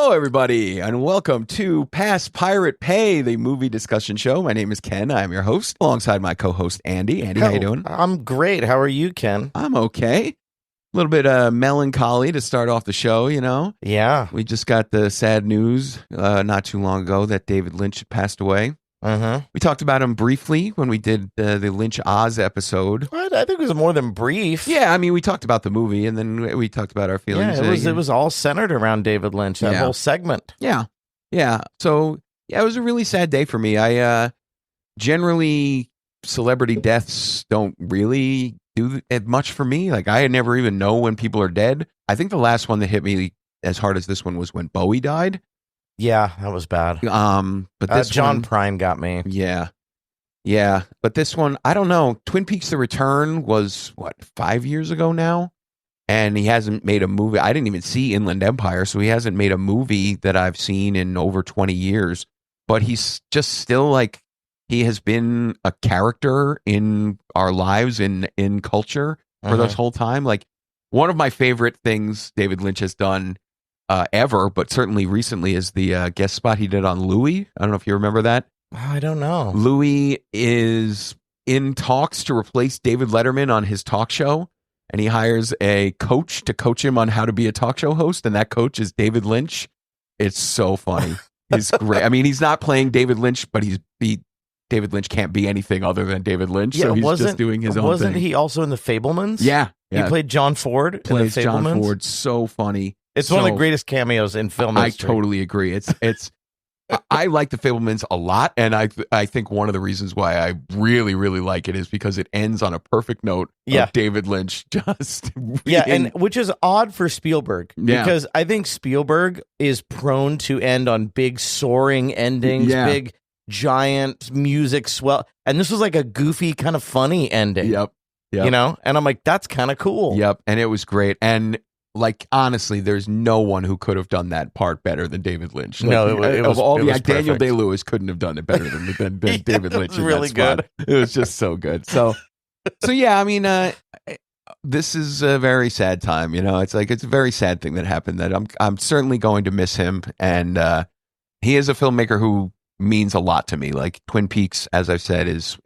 Hello, everybody, and welcome to Pass Pirate Pay, the movie discussion show. My name is Ken. I'm your host, alongside my co-host, Andy. Andy, how you doing? I'm great. How are you, Ken? I'm okay. A little bit melancholy to start off the show, you know? Yeah. We just got the sad news not too long ago that David Lynch passed away. We talked about him briefly when we did the Lynch Oz episode. What? I think it was more than brief. Yeah, I mean, we talked about the movie, and then we talked about our feelings. Yeah, it was all centered around David Lynch, that whole segment. Yeah. So, yeah, it was a really sad day for me. I generally, celebrity deaths don't really do much for me. Like, I never even know when people are dead. I think the last one that hit me as hard as this one was when Bowie died. Yeah, that was bad. But this John Prine got me. Yeah. But this one, I don't know. Twin Peaks: The Return was, 5 years ago now? And he hasn't made a movie. I didn't even see Inland Empire, so he hasn't made a movie that I've seen in over 20 years. But he's just still like, he has been a character in our lives, in culture for this whole time. Like, one of my favorite things David Lynch has done ever, but certainly recently, is the guest spot he did on Louis. I don't know if you remember that. I don't know. Louis is in talks to replace David Letterman on his talk show, and he hires a coach to coach him on how to be a talk show host, and that coach is David Lynch. It's so funny. He's great. I mean, he's not playing David Lynch, but David Lynch can't be anything other than David Lynch, so he's just doing his own thing. Wasn't he also in The Fabelmans? Yeah. He played John Ford Plays in The Fabelmans. John Ford. So funny. It's one of the greatest cameos in film history. I totally agree. It's I like The Fabelmans a lot, and I think one of the reasons why I really, really like it is because it ends on a perfect note of David Lynch just and which is odd for Spielberg, because I think Spielberg is prone to end on big soaring endings, big giant music swell, and this was like a goofy kind of funny ending. Yep. You know, and I'm like, that's kind of cool. Yep, and it was great. And like, honestly, there's no one who could have done that part better than David Lynch. Like, no, it was Daniel Day-Lewis couldn't have done it better than David Lynch. It was really good. It was just so good. So yeah, I mean, this is a very sad time. You know, it's a very sad thing that happened. That I'm certainly going to miss him, and he is a filmmaker who means a lot to me. Like, Twin Peaks, as I've said, is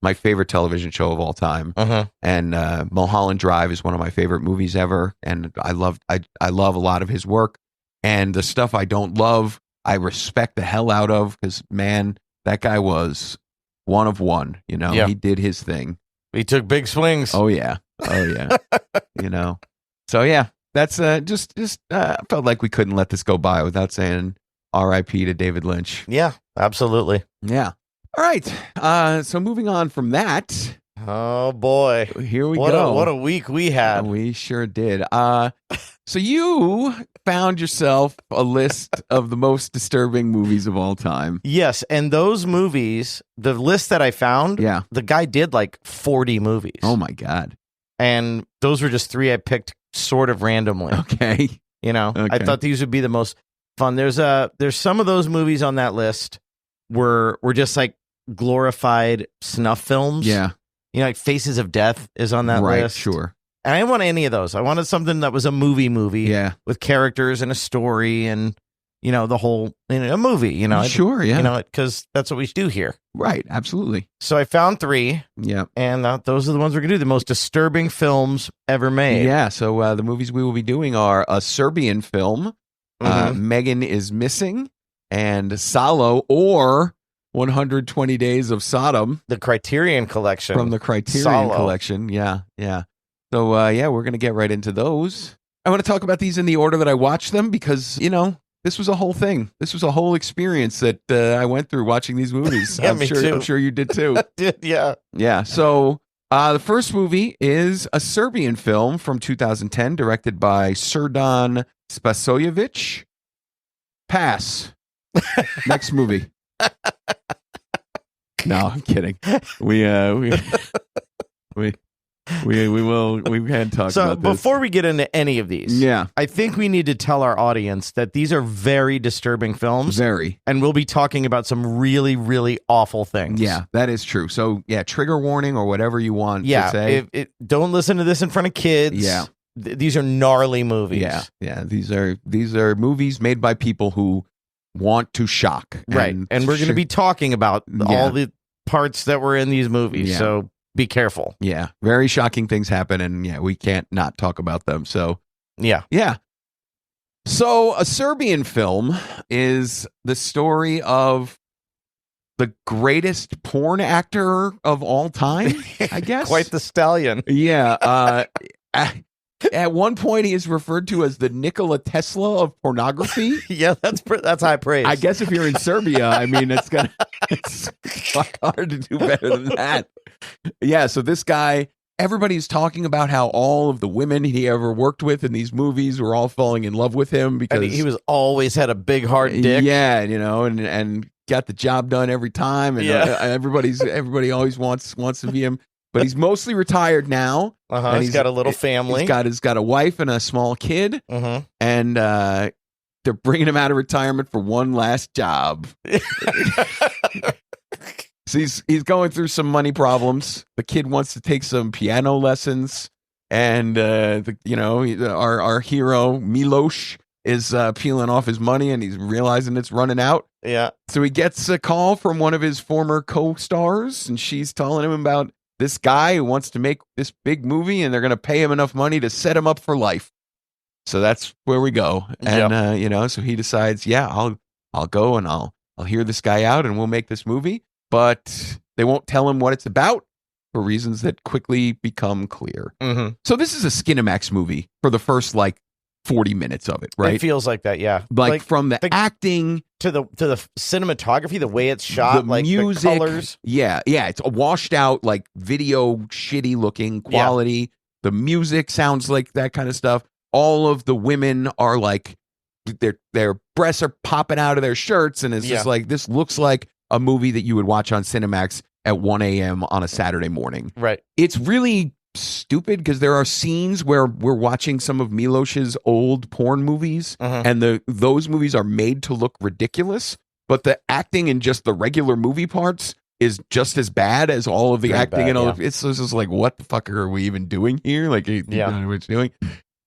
my favorite television show of all time, and Mulholland Drive is one of my favorite movies ever, and I love a lot of his work, and the stuff I don't love, I respect the hell out of, because man, that guy was one of one. You know, he did his thing. He took big swings. Oh yeah. You know, so yeah, that's just felt like we couldn't let this go by without saying R.I.P. to David Lynch. Yeah, absolutely. Yeah. All right, so moving on from that. Oh, boy. Here we go. What a week we had. We sure did. So you found yourself a list of the most disturbing movies of all time. Yes, and those movies, the list that I found, the guy did like 40 movies. Oh, my God. And those were just 3 I picked sort of randomly. Okay. You know, I thought these would be the most fun. There's some of those movies on that list were just like glorified snuff films. Yeah. You know, like Faces of Death is on that list. Right, sure. And I didn't want any of those. I wanted something that was a movie with characters and a story and, you know, the whole, a movie, you know. Sure, yeah. You know, because that's what we do here. Right, absolutely. So I found 3. Yeah. And those are the ones we're going to do, the most disturbing films ever made. Yeah, so the movies we will be doing are A Serbian Film, Megan is Missing, and Salo, or 120 Days of Sodom. The Criterion Collection. From the Criterion Salo. Collection, yeah. So, we're going to get right into those. I want to talk about these in the order that I watched them because, you know, this was a whole thing. This was a whole experience that I went through watching these movies. Me too. I'm sure you did too. I did, yeah. Yeah, so the first movie is A Serbian Film from 2010, directed by Srdan Spasojevic. Pass. Next movie. No, I'm kidding. We can't talk about this. So before we get into any of these, I think we need to tell our audience that these are very disturbing films. Very. And we'll be talking about some really, really awful things. Yeah, that is true. So, trigger warning or whatever you want to say. Don't listen to this in front of kids. Yeah. these are gnarly movies. Yeah. These are movies made by people who want to shock. Right. And we're going to be talking about all the parts that were in these movies. Yeah. So be careful. Yeah. Very shocking things happen. And we can't not talk about them. So, yeah. So, A Serbian Film is the story of the greatest porn actor of all time, I guess. Quite the stallion. Yeah. At one point, he is referred to as the Nikola Tesla of pornography. Yeah, that's high praise. I guess if you're in Serbia, I mean, it's fuck hard to do better than that. Yeah, so this guy, everybody's talking about how all of the women he ever worked with in these movies were all falling in love with him because he was always had a big hard dick. Yeah, and got the job done every time, and everybody always wants to be him. But he's mostly retired now. And he's got a little family. He's got a wife and a small kid. And they're bringing him out of retirement for one last job. So he's going through some money problems. The kid wants to take some piano lessons, and our hero Miloš is peeling off his money, and he's realizing it's running out. Yeah. So he gets a call from one of his former co-stars, and she's telling him about this guy who wants to make this big movie, and they're going to pay him enough money to set him up for life. So that's where we go. And, so he decides, I'll go and I'll hear this guy out and we'll make this movie. But they won't tell him what it's about for reasons that quickly become clear. So this is a Skinamax movie for the first 40 minutes of it, right? It feels like that, yeah. Like from the acting to the cinematography, the way it's shot, the music, the colors. Yeah, it's a washed out, video, shitty looking quality. Yeah. The music sounds like that kind of stuff. All of the women are their breasts are popping out of their shirts, and it's just this looks like a movie that you would watch on Cinemax at 1 a.m. on a Saturday morning. Right. It's really stupid because there are scenes where we're watching some of Miloš's old porn movies, and those movies are made to look ridiculous, but the acting in just the regular movie parts is just as bad as all of the acting and all of it's just what the fuck are we even doing here? You know what it's doing.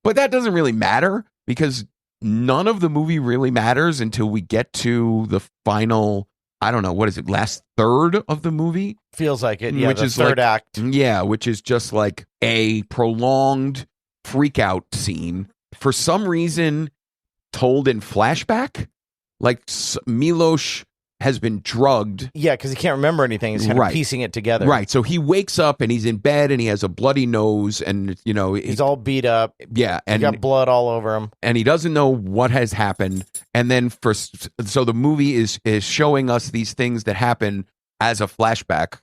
But that doesn't really matter because none of the movie really matters until we get to the final, I don't know, what is it, last third of the movie? Feels like it, yeah, which is third act. Yeah, which is just a prolonged freak out scene. For some reason, told in flashback. Miloš has been drugged. Yeah, because he can't remember anything. He's kind of piecing it together. Right, so he wakes up and he's in bed and he has a bloody nose and, he's all beat up. Yeah. And he got blood all over him. And he doesn't know what has happened. And then so the movie is showing us these things that happen as a flashback.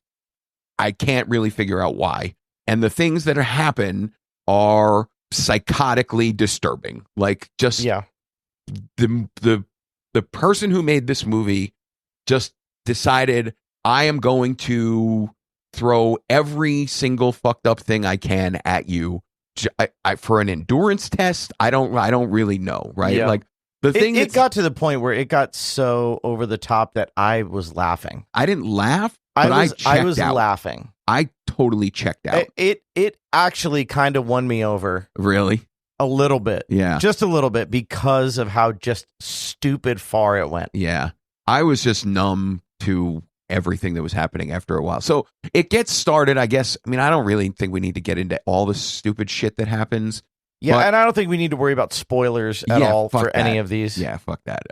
I can't really figure out why. And the things that happen are psychotically disturbing. The person who made this movie just decided, I am going to throw every single fucked up thing I can at you for an endurance test. I don't really know, right? Yeah. It got to the point where it got so over the top that I was laughing. I didn't laugh, but I was laughing. I totally checked out. It actually kind of won me over. Really? A little bit. Yeah. Just a little bit because of how just stupid far it went. Yeah. I was just numb to everything that was happening after a while. So it gets started, I guess. I mean, I don't really think we need to get into all the stupid shit that happens. Yeah, and I don't think we need to worry about spoilers at all for any of these. Yeah, fuck that.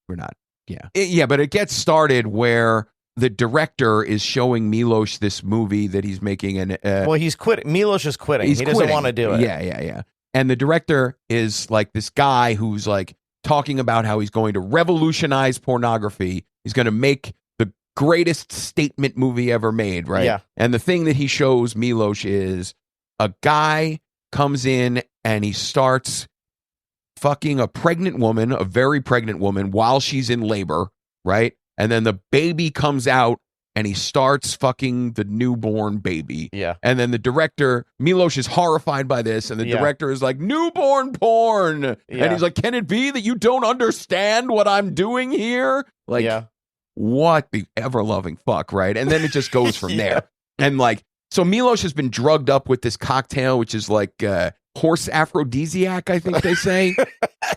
We're not. Yeah. But it gets started where the director is showing Miloš this movie that he's making. And he's quitting. Miloš is quitting. He doesn't want to do it. Yeah. And the director is this guy who's talking about how he's going to revolutionize pornography. He's going to make the greatest statement movie ever made, right? Yeah. And the thing that he shows Miloš is a guy comes in and he starts fucking a pregnant woman, a very pregnant woman, while she's in labor, right? And then the baby comes out and he starts fucking the newborn baby. Yeah. And then the director, Miloš, is horrified by this. And the director is like, newborn porn. Yeah. And he's like, can it be that you don't understand what I'm doing here? What the ever-loving fuck, right? And then it just goes from there. And so Miloš has been drugged up with this cocktail, which is horse aphrodisiac, I think they say,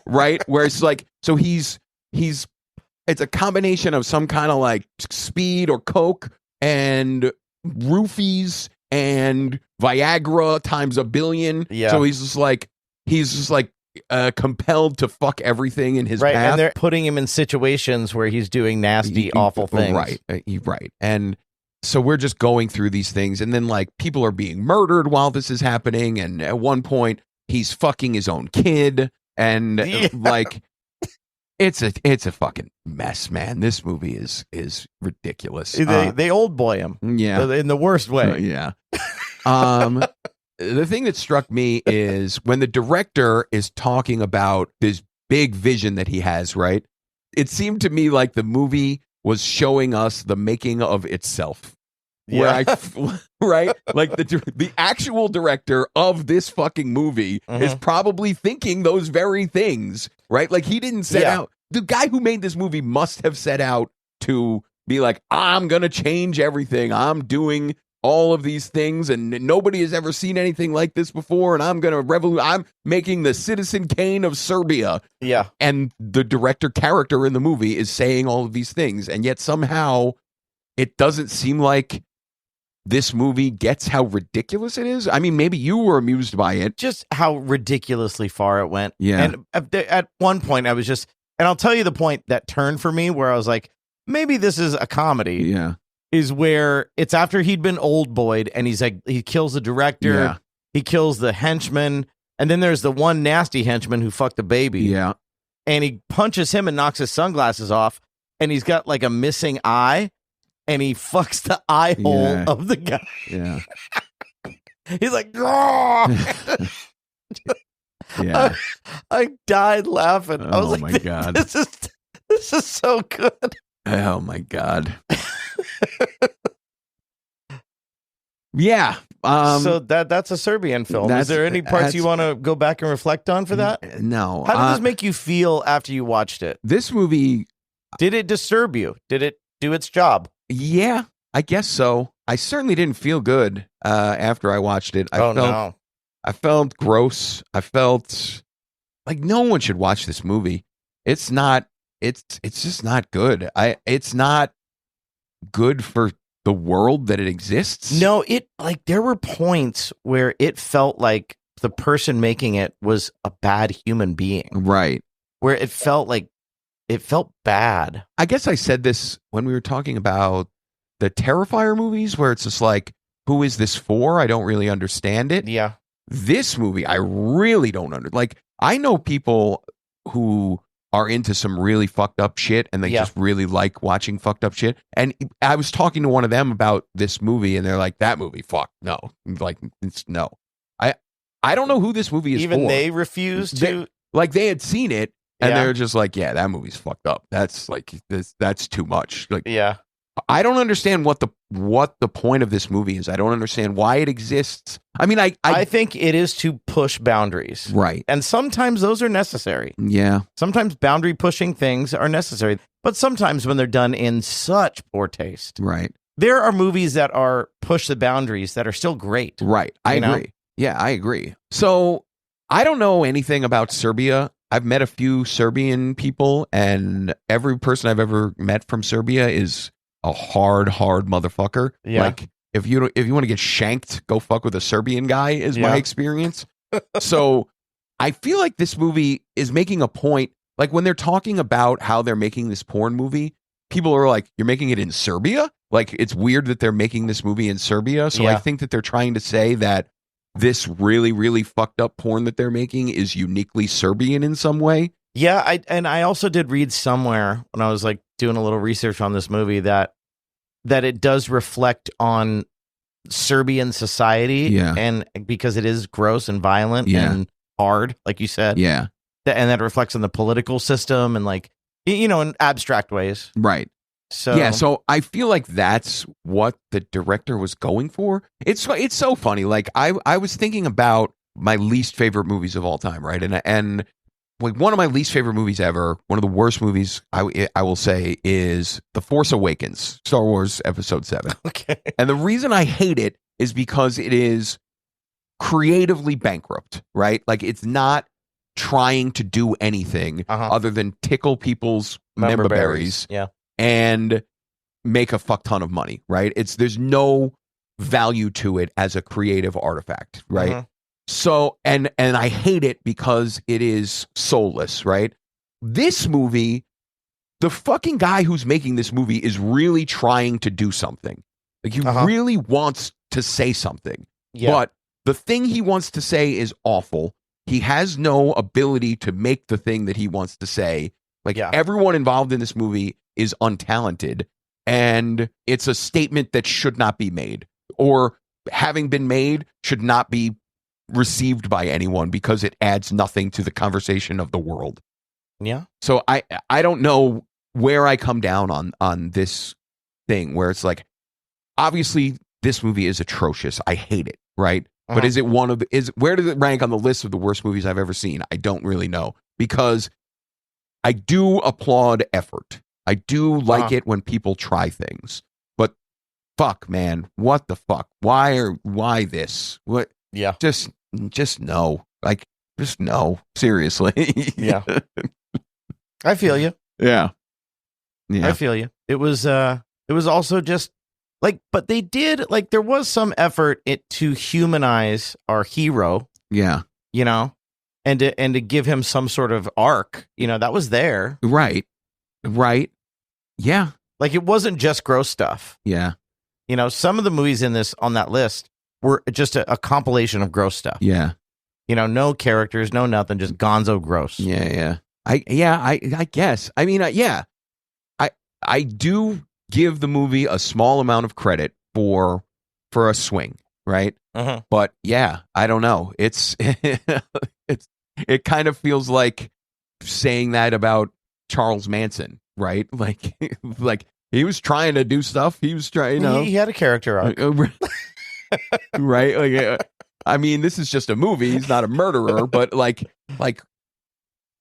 right? Where it's like, so he's it's a combination of some kind of like speed or coke and roofies and Viagra times a billion. Yeah. So he's just like compelled to fuck everything in his path. And they're putting him in situations where he's doing nasty, awful things. Right. And so we're just going through these things, and then like people are being murdered while this is happening, and at one point he's fucking his own kid, and like it's a fucking mess, man. This movie is ridiculous. They old boy him, in the worst way. Yeah. The thing that struck me is when the director is talking about this big vision that he has, right? It seemed to me like the movie was showing us the making of itself. Yeah. Right? Like the actual director of this fucking movie is probably thinking those very things, right? Like he didn't set out. The guy who made this movie must have set out to be like, I'm going to change everything. I'm doing all of these things, and nobody has ever seen anything like this before, and I'm going to I'm making the Citizen Kane of Serbia. Yeah. And the director character in the movie is saying all of these things, and yet somehow it doesn't seem like this movie gets how ridiculous it is. I mean, maybe you were amused by it. Just how ridiculously far it went. Yeah. And at one point I was just, and I'll tell you the point that turned for me where I was like, maybe this is a comedy. Yeah. Is where it's after he'd been old boyed, and he's like, he kills the director, he kills the henchman, and then there's the one nasty henchman who fucked the baby. Yeah. And he punches him and knocks his sunglasses off, and he's got like a missing eye, and he fucks the eye hole of the guy. Yeah. He's like, "Grrr!" Yeah. I died laughing. I was Oh like, my God. This is so good. Oh my God. Yeah. So that's a Serbian film. Is there any parts you want to go back and reflect on for that? No. How did this make you feel after you watched it? This movie, did it disturb you? Did it do its job? Yeah, I guess so. I certainly didn't feel good after I watched it. I felt gross. I felt like no one should watch this movie. It's not. It's just not good. It's not good for the world that it exists. No, there were points where it felt like the person making it was a bad human being. Right. Where it felt bad. I guess I said this when we were talking about the Terrifier movies, where it's just like, who is this for? I don't really understand it. Yeah. This movie, I really don't like, I know people who are into some really fucked up shit, and they just really like watching fucked up shit. And I was talking to one of them about this movie, and they're like, that movie, fuck, no. Like, it's no. I don't know who this movie is Even for. they refused to? Like, they had seen it, and they're just like, yeah, that movie's fucked up. That's like, that's too much. Like, yeah. I don't understand what the point of this movie is. I don't understand why it exists. I mean, I think it is to push boundaries. Right. And sometimes those are necessary. Yeah. Sometimes boundary pushing things are necessary. But sometimes when they're done in such poor taste. Right. There are movies that are push the boundaries that are still great. Right. I agree. Yeah, I agree. So I don't know anything about Serbia. I've met a few Serbian people, and every person I've ever met from Serbia is a hard motherfucker. Yeah. Like, if you want to get shanked, go fuck with a Serbian guy is my experience. So I feel like this movie is making a point. Like, when they're talking about how they're making this porn movie, people are like, you're making it in Serbia? Like, it's weird that they're making this movie in Serbia. So I think that they're trying to say that this really, really fucked up porn that they're making is uniquely Serbian in some way. Yeah, I also did read somewhere when I was like doing a little research on this movie that it does reflect on Serbian society, and because it is gross and violent and hard, like you said, and that reflects on the political system and, like, in abstract ways, right? So I feel like that's what the director was going for. It's so funny. Like, I was thinking about my least favorite movies of all time, right? And like, one of my least favorite movies ever, one of the worst movies I will say, is The Force Awakens, Star Wars Episode 7. Okay. And the reason I hate it is because it is creatively bankrupt, right? Like it's not trying to do anything other than tickle people's member berries and make a fuck ton of money, right? There's no value to it as a creative artifact, right? So and I hate it because it is soulless, right? This movie, the fucking guy who's making this movie is really trying to do something. Like he really wants to say something. But the thing he wants to say is awful. He has no ability to make the thing that he wants to say. Like everyone involved in this movie is untalented, and it's a statement that should not be made, or having been made should not be received by anyone because it adds nothing to the conversation of the world. Yeah. So I don't know where I come down on this thing where it's like, obviously this movie is atrocious. I hate it, right? But is it where does it rank on the list of the worst movies I've ever seen? I don't really know, because I do applaud effort. I do like it when people try things. But fuck, man, what the fuck? Why this? What? Yeah. Just no. Like, just no. Seriously. Yeah. I feel you. Yeah. I feel you. It was also just like, but they did, like, there was some effort to humanize our hero. Yeah. You know, and to give him some sort of arc, you know, that was there. Right. Yeah. Like, it wasn't just gross stuff. Yeah. You know, some of the movies on that list were just a compilation of gross stuff. Yeah. You know, no characters, no nothing, just gonzo gross. Yeah. I guess. I mean, I do give the movie a small amount of credit for a swing, right? But yeah, I don't know. It kind of feels like saying that about Charles Manson, right? Like he was trying to do stuff. He was trying, you know, he had a character arc. Right? Like, I mean, this is just a movie. He's not a murderer, but like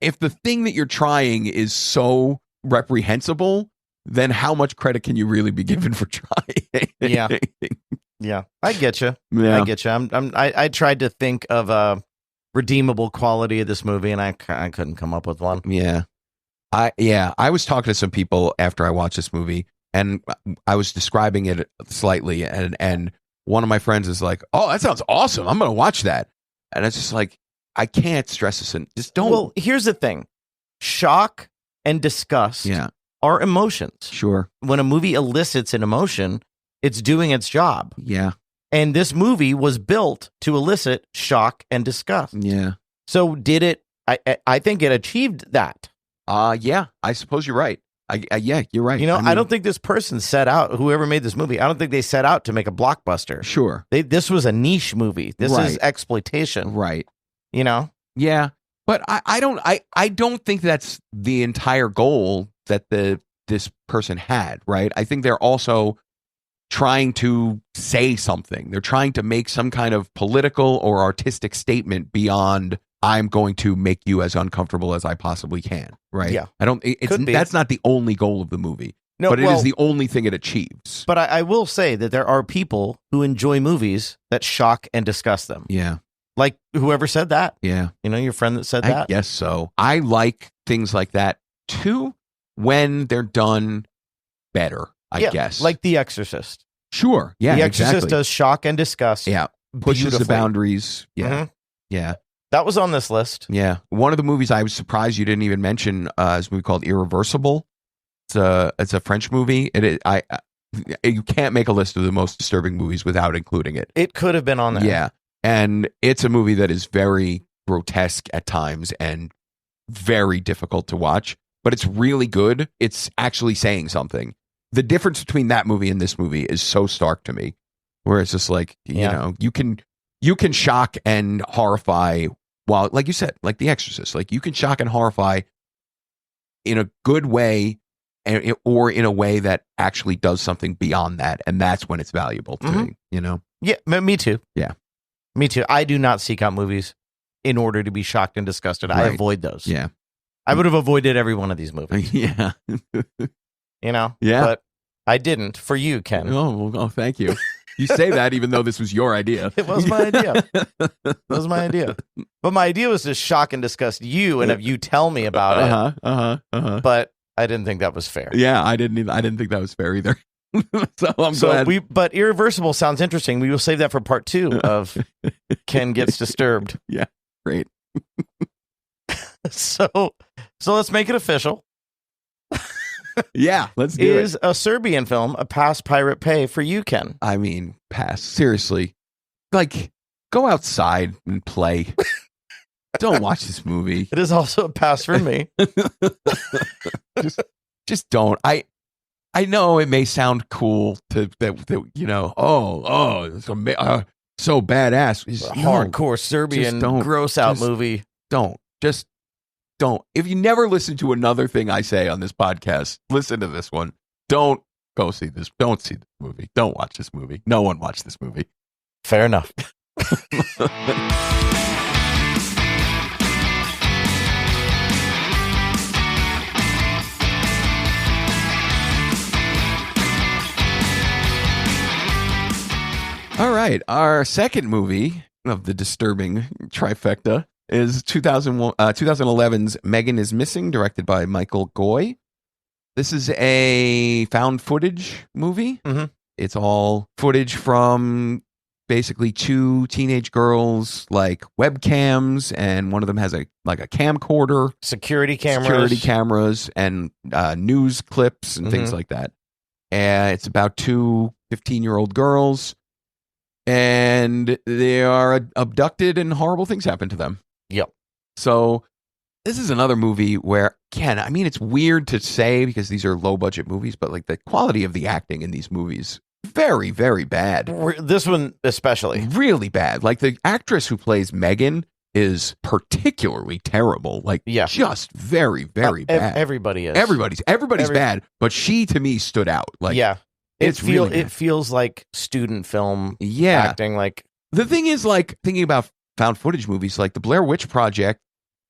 if the thing that you're trying is so reprehensible, then how much credit can you really be given for trying? Yeah, I get you. I get you. I tried to think of a redeemable quality of this movie, and I couldn't come up with one. Yeah. I was talking to some people after I watched this movie, and I was describing it slightly, and one of my friends is like, "Oh, that sounds awesome. I'm going to watch that." And it's just like, I can't stress this, and just don't. Well, here's the thing: shock and disgust are emotions. Sure. When a movie elicits an emotion, it's doing its job. Yeah. And this movie was built to elicit shock and disgust. Yeah. So did it? I think it achieved that. Yeah. I suppose you're right. Yeah, you're right. You know, I don't think this person set out, whoever made this movie, I don't think they set out to make a blockbuster. Sure. This was a niche movie. This is exploitation. Right. You know? Yeah. But I don't think that's the entire goal that this person had, right? I think they're also trying to say something. They're trying to make some kind of political or artistic statement beyond, I'm going to make you as uncomfortable as I possibly can, right? Yeah. That's not the only goal of the movie. No, but it is the only thing it achieves. But I will say that there are people who enjoy movies that shock and disgust them. Yeah. Like whoever said that. Yeah. You know, your friend that said that. I guess so. I like things like that too, when they're done better, I guess. Like The Exorcist. Sure. Yeah. The Exorcist does shock and disgust. Yeah. Pushes the boundaries. Yeah. Mm-hmm. Yeah. That was on this list. Yeah. One of the movies I was surprised you didn't even mention is a movie called Irreversible. It's a French movie. You can't make a list of the most disturbing movies without including it. It could have been on there. Yeah. And it's a movie that is very grotesque at times and very difficult to watch, but it's really good. It's actually saying something. The difference between that movie and this movie is so stark to me, where it's just like, you know, you can shock and horrify while, like you said, like The Exorcist, like you can shock and horrify in a good way or in a way that actually does something beyond that. And that's when it's valuable to me, you know? Yeah, me too. Yeah. Me too. I do not seek out movies in order to be shocked and disgusted. Right. I avoid those. Yeah. I would have avoided every one of these movies. Yeah. You know? Yeah. But I didn't for you, Ken. Oh, thank you. You say that even though this was your idea. It was my idea. It was my idea. But my idea was to shock and disgust you and have you tell me about it. But I didn't think that was fair. Yeah, I didn't think that was fair either. So I'm glad. But Irreversible sounds interesting. We will save that for part 2 of Ken Gets Disturbed. Yeah, great. So let's make it official. Yeah, let's do it. Is A Serbian Film a pass pirate pay for you, Ken? I mean, pass. Seriously. Like, go outside and play. Don't watch this movie. It is also a pass for me. just don't. I know it may sound cool to that you know, it's so badass. Hardcore Serbian gross out movie. Just don't. If you never listen to another thing I say on this podcast, listen to this one. Don't go see this. Don't see this movie. Don't watch this movie. No one watch this movie. Fair enough. All right. Our second movie of the disturbing trifecta is 2011's Megan is Missing, directed by Michael Goy. This is a found footage movie. Mm-hmm. It's all footage from basically 2 teenage girls, like webcams, and one of them has a camcorder, security cameras, and news clips and things like that. And it's about 2 15-year-old girls, and they are abducted and horrible things happen to them. Yep. So this is another movie where, Ken, I mean, it's weird to say because these are low budget movies, but like the quality of the acting in these movies, very, very bad. This one especially. Really bad. Like the actress who plays Megan is particularly terrible. Like, just very, very bad. Everybody is. Everybody's bad, but she to me stood out. Like, it feels like student film acting. Like, the thing is, like, thinking about found footage movies, like the Blair Witch Project,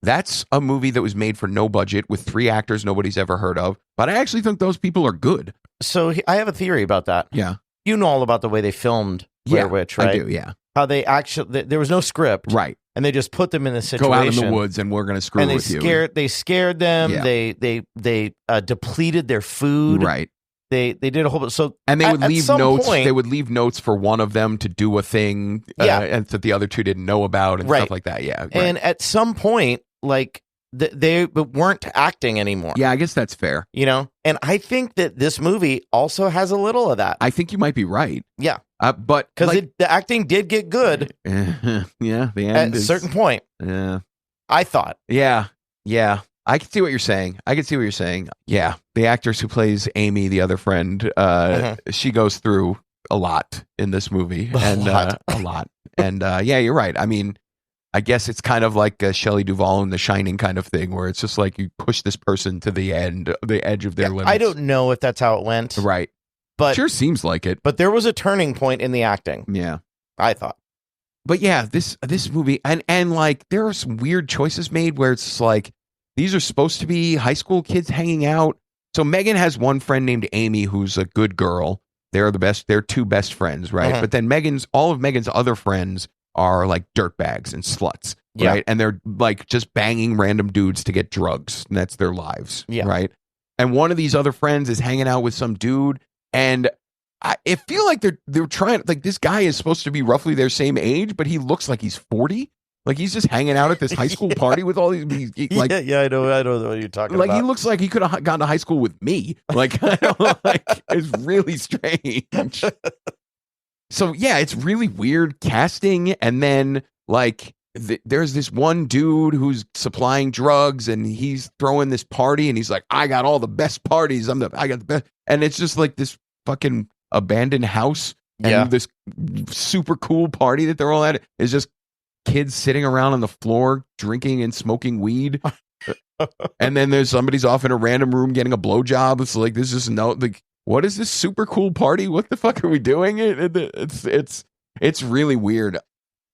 that's a movie that was made for no budget with 3 actors nobody's ever heard of. But I actually think those people are good. So I have a theory about that. Yeah. You know all about the way they filmed Blair Witch, right? I do, yeah. How they actually, there was no script. Right. And they just put them in a situation. Go out in the woods and we're going to screw with you. They scared them. Yeah. They depleted their food. Right. They did a whole bit. So and they would leave notes. They would leave notes for one of them to do a thing, and that the other 2 didn't know about, and stuff like that. Yeah, right. And at some point, like they weren't acting anymore. Yeah, I guess that's fair. You know, and I think that this movie also has a little of that. I think you might be right. Yeah, but because the acting did get good. Yeah, the end at a certain point. Yeah, I thought. Yeah. I can see what you're saying. Yeah, the actress who plays Amy, the other friend, she goes through a lot in this movie, and a lot. And yeah, you're right. I mean, I guess it's kind of like a Shelley Duvall in The Shining kind of thing, where it's just like you push this person to the edge of their limits. I don't know if that's how it went. Right. But sure seems like it. But there was a turning point in the acting. Yeah, I thought. But yeah, this movie, and like there are some weird choices made where it's like, these are supposed to be high school kids hanging out. So Megan has one friend named Amy who's a good girl. They're the best. They're 2 best friends, right? But then all of Megan's other friends are like dirtbags and sluts, right? And they're like just banging random dudes to get drugs. And that's their lives, right? And one of these other friends is hanging out with some dude, and I feel like they're trying, like, this guy is supposed to be roughly their same age, but he looks like he's 40. Like, he's just hanging out at this high school party with all these, like, I know what you're talking about. Like, he looks like he could have gone to high school with me. Like, it's really strange. So yeah, it's really weird casting. And then like, there's this one dude who's supplying drugs, and he's throwing this party, and he's like, I got all the best parties. I got the best. And it's just like this fucking abandoned house. And this super cool party that they're all at is just kids sitting around on the floor drinking and smoking weed. And then there's somebody's off in a random room getting a blowjob. It's like, there's just what is this super cool party? What the fuck are we doing? It's really weird.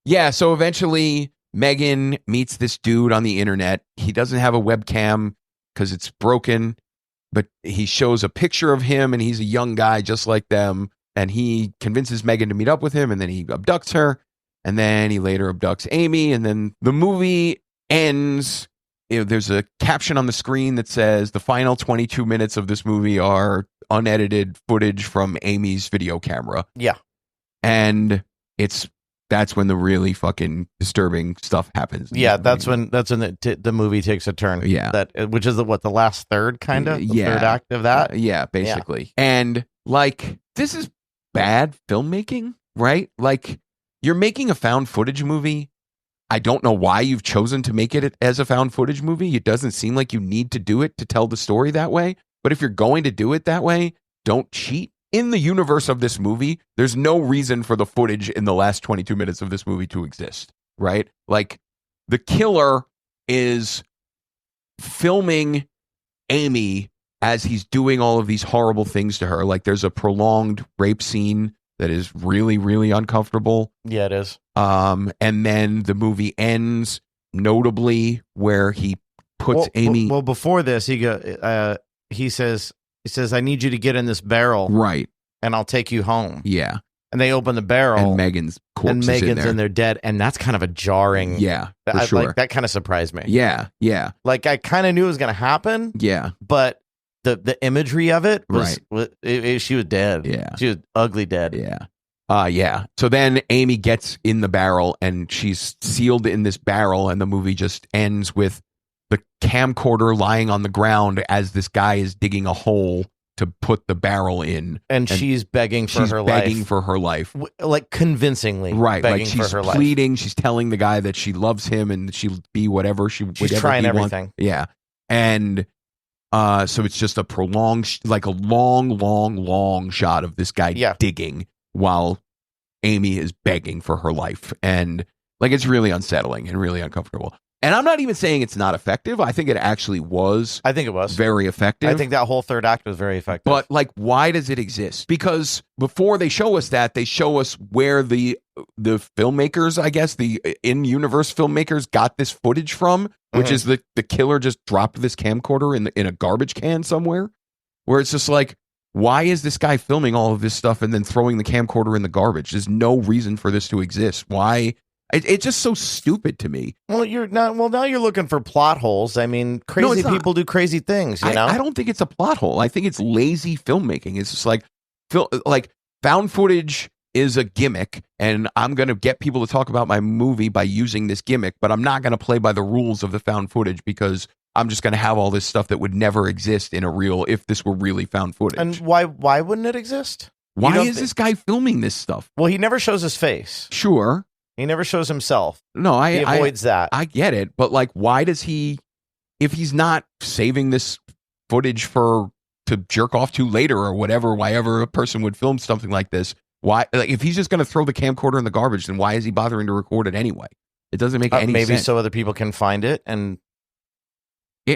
Yeah. So eventually Megan meets this dude on the internet. He doesn't have a webcam because it's broken, but he shows a picture of him, and he's a young guy just like them. and he convinces Megan to meet up with him, and then he abducts her, and then he later abducts Amy, and then the movie ends. There's a caption on the screen that says the final 22 minutes of this movie are unedited footage from Amy's video camera. Yeah. And that's when the really fucking disturbing stuff happens. Yeah, that's when the movie takes a turn. Yeah. Which is the last third kind of? The third act of that? Yeah, basically. Yeah. And like, this is bad filmmaking, right? Like, you're making a found footage movie. I don't know why you've chosen to make it as a found footage movie. It doesn't seem like you need to do it to tell the story that way. But if you're going to do it that way, don't cheat. In the universe of this movie, there's no reason for the footage in the last 22 minutes of this movie to exist, right? Like, the killer is filming Amy as he's doing all of these horrible things to her. Like, there's a prolonged rape scene that is really, really uncomfortable. Yeah, it is. And then the movie ends notably where he puts Amy. Well, before this, he says, I need you to get in this barrel, right? And I'll take you home. Yeah. And they open the barrel, and Megan's corpse is in there dead, and that's kind of a jarring. Yeah, for sure. Like, that kind of surprised me. Yeah. Like, I kind of knew it was going to happen. Yeah, but the imagery of it was right. She was dead. Yeah, she was ugly dead. Yeah. Yeah. So then Amy gets in the barrel, and she's sealed in this barrel, and the movie just ends with the camcorder lying on the ground as this guy is digging a hole to put the barrel in, and she's begging for her life. She's begging for her life, like convincing, right? Begging like she's for her pleading. Life. She's telling the guy that she loves him and she'll be whatever she's trying everything. Wants. Yeah, and so it's just a prolonged, like a long shot of this guy digging while Amy is begging for her life, and like, it's really unsettling and really uncomfortable. And I'm not even saying it's not effective. I think it actually was. I think it was very effective. I think that whole third act was very effective. But like, why does it exist? Because before they show us that, they show us where the filmmakers, I guess, the in-universe filmmakers got this footage from, which is the killer just dropped this camcorder in a garbage can somewhere, where it's just like, why is this guy filming all of this stuff and then throwing the camcorder in the garbage? There's no reason for this to exist. Why? It's just so stupid to me. Well, now you're looking for plot holes. I mean, crazy people do crazy things, you know? I don't think it's a plot hole. I think it's lazy filmmaking. It's just like found footage is a gimmick, and I'm going to get people to talk about my movie by using this gimmick, but I'm not going to play by the rules of the found footage because I'm just going to have all this stuff that would never exist in if this were really found footage. And why wouldn't it exist? Why is this guy filming this stuff? Well, he never shows his face. Sure. He never shows himself. No, he avoids that. I get it, but like, why does he? If he's not saving this footage to jerk off to later or whatever, why ever a person would film something like this? Why? Like, if he's just going to throw the camcorder in the garbage, then why is he bothering to record it anyway? It doesn't make any sense. Maybe so other people can find it and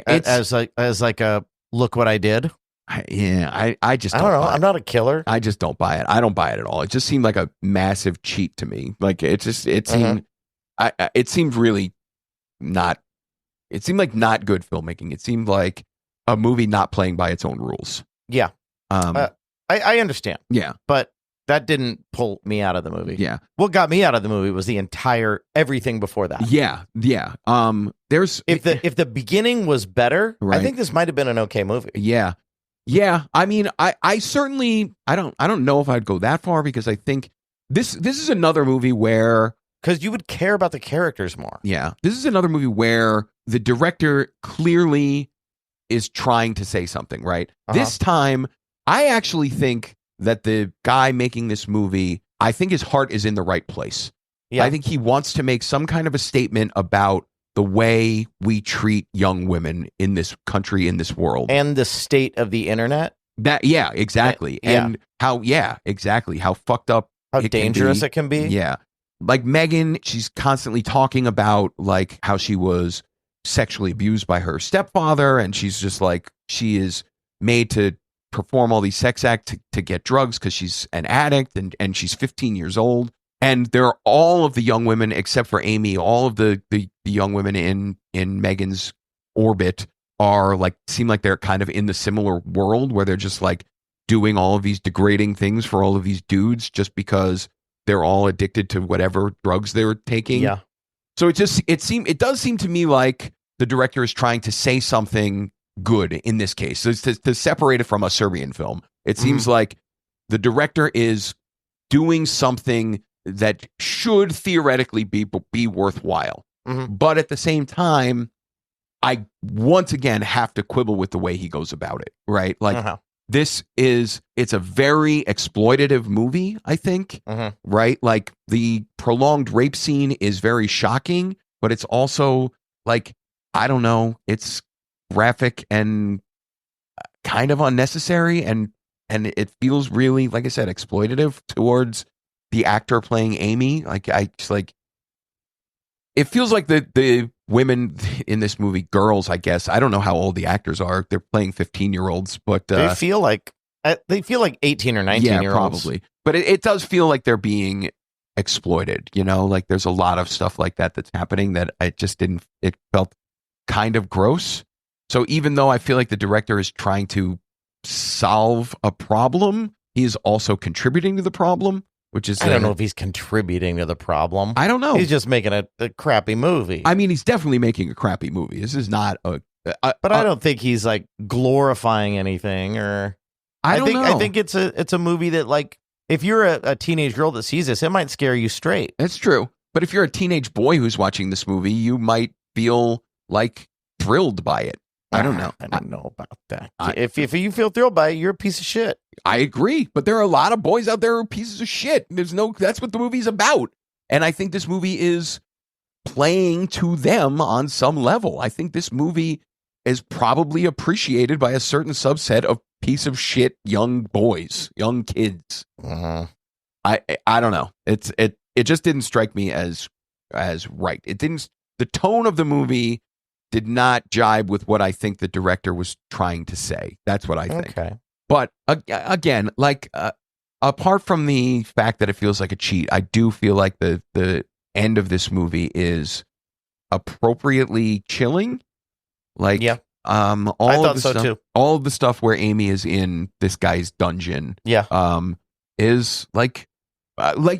as like a look what I did. I just don't know. buy it. I'm not a killer. I just don't buy it. I don't buy it at all. It just seemed like a massive cheat to me. Like, it seemed it seemed really not. It seemed like not good filmmaking. It seemed like a movie not playing by its own rules. Yeah. I understand. Yeah. But that didn't pull me out of the movie. Yeah. What got me out of the movie was the entire everything before that. Yeah. Yeah. There's if the beginning was better, right. I think this might have been an okay movie. Yeah. Yeah. I mean, I certainly I don't know if I'd go that far, because I think this is another movie where, because you would care about the characters more. Yeah. This is another movie where the director clearly is trying to say something, right? This time, I actually think that the guy making this movie, I think his heart is in the right place. Yeah. I think he wants to make some kind of a statement about the way we treat young women in this country, in this world. And the state of the internet. Yeah, exactly. And how fucked up, how dangerous it can be. Yeah. Like Megan, she's constantly talking about like how she was sexually abused by her stepfather, and she's just like, she is made to perform all these sex acts to get drugs because she's an addict, and she's 15 years old. And there are all of the young women, except for Amy, all of the young women in Megan's orbit are like, seem like they're kind of in the similar world where they're just like doing all of these degrading things for all of these dudes just because they're all addicted to whatever drugs they were taking. Yeah. So it does seem to me like the director is trying to say something good in this case. So to separate it from a Serbian film, it seems like the director is doing something that should theoretically be worthwhile. But at the same time, I once again have to quibble with the way he goes about it, right? Like it's a very exploitative movie, I think, right? Like the prolonged rape scene is very shocking, but it's also like, I don't know, it's graphic and kind of unnecessary, and it feels really, like I said, exploitative towards the actor playing Amy. It feels like the women in this movie, girls, I guess. I don't know how old the actors are. They're playing 15-year-olds, but they feel like 18 or 19-year-olds. Yeah, probably. But it does feel like they're being exploited. You know, like there's a lot of stuff like that that's happening that it felt kind of gross. So even though I feel like the director is trying to solve a problem, he is also contributing to the problem. Which is, I don't know if he's contributing to the problem. I don't know. He's just making a crappy movie. I mean, he's definitely making a crappy movie. This is not but I don't think he's like glorifying anything. Or I think it's a movie that, like, if you're a teenage girl that sees this, it might scare you straight. That's true. But if you're a teenage boy who's watching this movie, you might feel like thrilled by it. I don't know. I don't know about that. If you feel thrilled by it, you're a piece of shit. I agree, but there are a lot of boys out there who are pieces of shit. That's what the movie's about. And I think this movie is playing to them on some level. I think this movie is probably appreciated by a certain subset of piece of shit young boys, young kids. I don't know. It just didn't strike me as right. The tone of the movie did not jibe with what I think the director was trying to say. That's what I think. Okay. But again, like apart from the fact that it feels like a cheat, I do feel like the end of this movie is appropriately chilling. Like, I thought so too. All of the stuff where Amy is in this guy's dungeon, is like,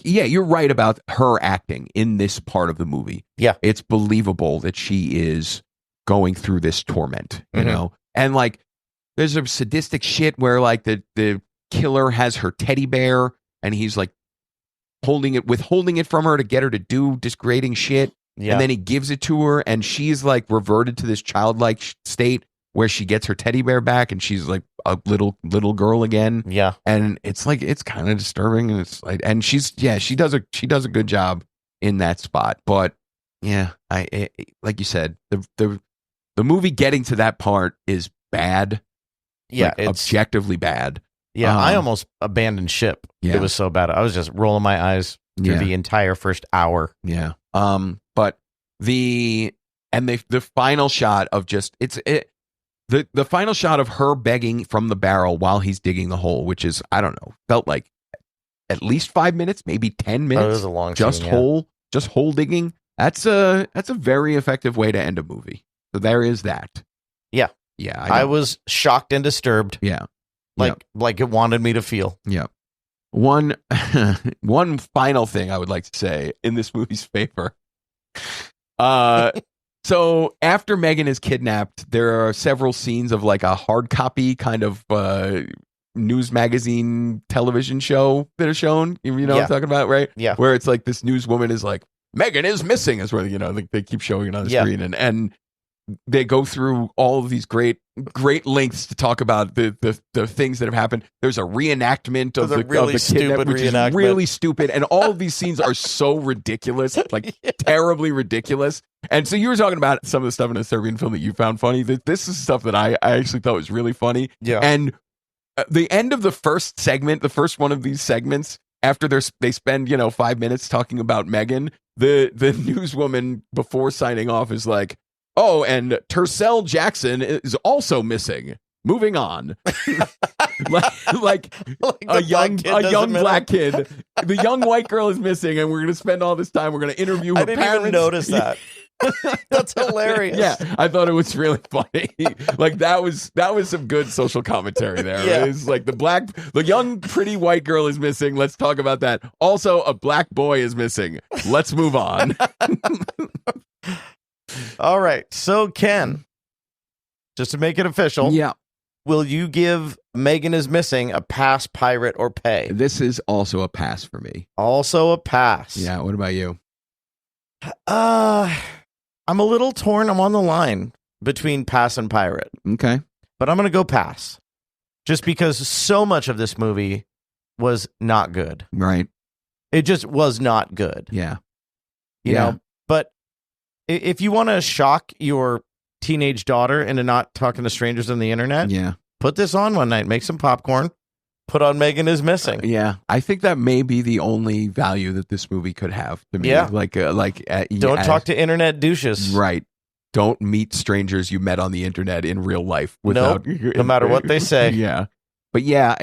you're right about her acting in this part of the movie. Yeah, it's believable that she is going through this torment, you know, and like. There's a sadistic shit where like the killer has her teddy bear and he's like withholding it from her to get her to do degrading shit. Yeah. And then he gives it to her and she's like reverted to this childlike state where she gets her teddy bear back and she's like a little girl again. Yeah. And it's like, it's kind of disturbing. And it's like, and she does a good job in that spot. But yeah, like you said, the movie getting to that part is bad. Yeah, like, it's objectively bad. Yeah, I almost abandoned ship. Yeah. It was so bad. I was just rolling my eyes through the entire first hour. Yeah. But the final shot of the final shot of her begging from the barrel while he's digging the hole, which is, I don't know, felt like at least 5 minutes, maybe 10 minutes. Oh, it was a long scene, just hole digging. That's a very effective way to end a movie. So there is that. Yeah. Yeah, I was shocked and disturbed. Yeah, like it wanted me to feel. Yeah. One final thing I would like to say in this movie's favor. So after Megan is kidnapped, there are several scenes of like a hard copy kind of news magazine television show that are shown. You know what I'm talking about, right? Yeah. Where it's like this newswoman is like, Megan is missing, is where they keep showing it on the screen, and they go through all of these great lengths to talk about the things that have happened. There's a reenactment of the kidnap, which is really stupid, and all of these scenes are so ridiculous, like terribly ridiculous. And so you were talking about some of the stuff in a Serbian film that you found funny. This is stuff that I actually thought was really funny. Yeah. And the end of the first segment, the first one of these segments, after they spend 5 minutes talking about Megan, the newswoman before signing off is like, oh, and Tercel Jackson is also missing. Moving on. like a young black kid. The young white girl is missing, and we're going to spend all this time. We're going to interview her parents. I didn't even notice that. That's hilarious. Yeah, I thought it was really funny. Like that was some good social commentary there. Yeah. It's like the young pretty white girl is missing. Let's talk about that. Also, a black boy is missing. Let's move on. All right. So Ken, just to make it official. Yeah. Will you give Megan is Missing a pass, pirate, or pay? This is also a pass for me. Also a pass. Yeah. What about you? I'm a little torn. I'm on the line between pass and pirate. Okay. But I'm going to go pass. Just because so much of this movie was not good. Right. It just was not good. Yeah. You know, but if you want to shock your teenage daughter into not talking to strangers on the internet, put this on one night, make some popcorn, put on Megan is Missing. Yeah, I think that may be the only value that this movie could have to me. Yeah, don't talk to internet douches. Right. Don't meet strangers you met on the internet in real life without no matter what they say. Yeah, but yeah,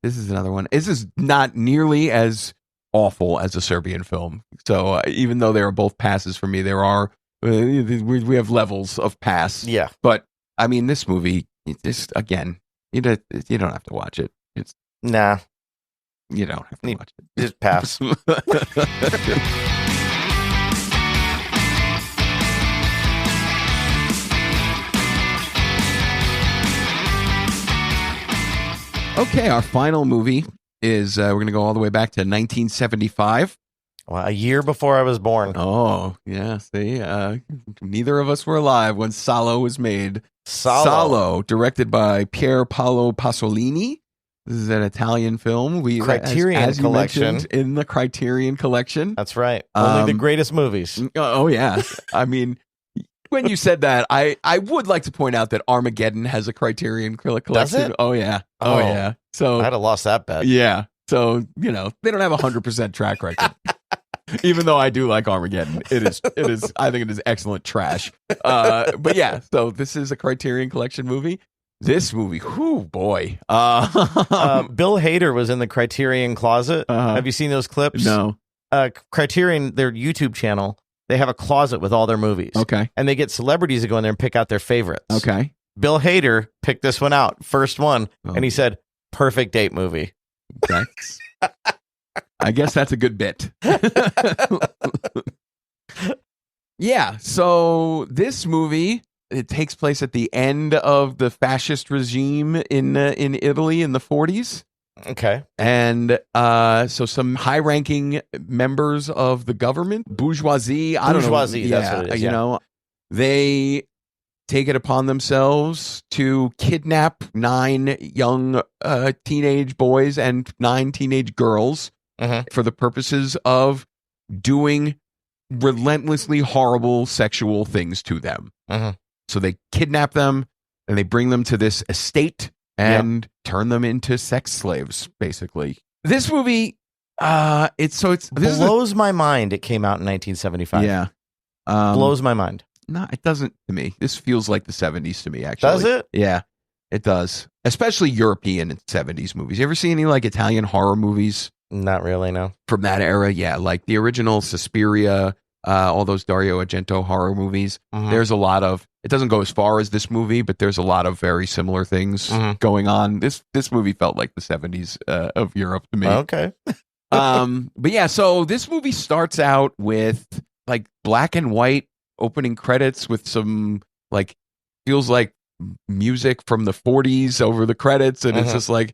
this is another one. This is not nearly as awful as A Serbian Film. So even though they are both passes for me, there are we have levels of pass. Yeah, but I mean, this movie, just again, you don't have to watch it. It's you don't have to watch it. Just pass. Okay, our final movie is we're going to go all the way back to 1975. Well, a year before I was born. Oh, yeah. See, neither of us were alive when Salo was made. Salo, directed by Pier Paolo Pasolini. This is an Italian film. Criterion as Collection. In the Criterion Collection. That's right. Only the greatest movies. Oh, yeah. I mean, when you said that, I would like to point out that Armageddon has a Criterion Collection. Does it? Oh, yeah. Oh, yeah. So I'd have lost that bet. Yeah. So, they don't have 100% track record. Even though I do like Armageddon, it is. I think it is excellent trash. But yeah, so this is a Criterion Collection movie. This movie, whoo boy. Bill Hader was in the Criterion closet. Have you seen those clips? No. Criterion, their YouTube channel, they have a closet with all their movies. Okay. And they get celebrities to go in there and pick out their favorites. Okay. Bill Hader picked this one out, first one, and he said, "Perfect date movie." That's. I guess that's a good bit. Yeah, so this movie, it takes place at the end of the fascist regime in Italy in the 40s. Okay. And so some high-ranking members of the government, bourgeoisie, that's what it is. You know, they take it upon themselves to kidnap 9 young teenage boys and 9 teenage girls for the purposes of doing relentlessly horrible sexual things to them. So they kidnap them and they bring them to this estate and turn them into sex slaves, basically. This movie, it blows my mind. It came out in 1975. Yeah. Blows my mind. No, it doesn't to me. This feels like the 70s to me, actually. Does it? Yeah, it does. Especially European 70s movies. You ever see any like Italian horror movies? Not really, no. From that era, yeah. Like the original Suspiria, all those Dario Argento horror movies. There's a lot of, it doesn't go as far as this movie, but there's a lot of very similar things going on. This movie felt like the 70s of Europe to me. Okay. But yeah, so this movie starts out with like black and white opening credits with some like feels like music from the 40s over the credits, and it's like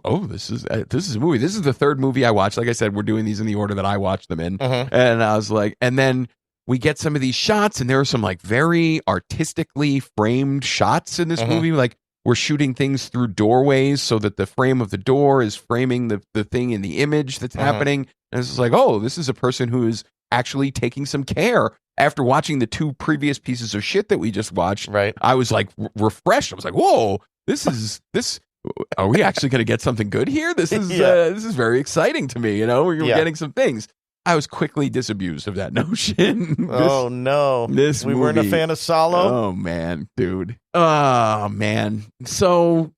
oh, this is a movie. This is the third movie I watched. Like I said, we're doing these in the order that I watched them in, and I was like, and then we get some of these shots, and there are some like very artistically framed shots in this movie, like we're shooting things through doorways so that the frame of the door is framing the thing in the image that's happening, and it's just like, oh, this is a person who is actually taking some care. After watching the 2 previous pieces of shit that we just watched, I was like refreshed. I was like, whoa, this. Are we actually going to get something good here? This is this is very exciting to me. You know, we're getting some things. I was quickly disabused of that notion. Oh no, we weren't a fan of Salo. Oh man, dude. Oh man. So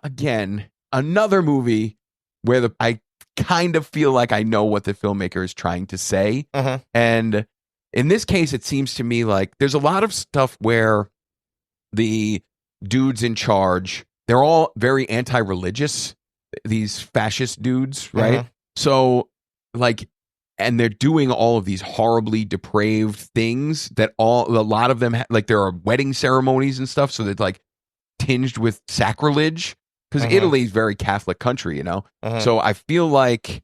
again, another movie where I kind of feel like I know what the filmmaker is trying to say, and in this case, it seems to me like there's a lot of stuff where the dudes in charge, they're all very anti-religious, these fascist dudes, right? Mhm. So, like, and they're doing all of these horribly depraved things that a lot of them, like, there are wedding ceremonies and stuff, so they're, like, tinged with sacrilege, because Italy's a very Catholic country, you know? So I feel like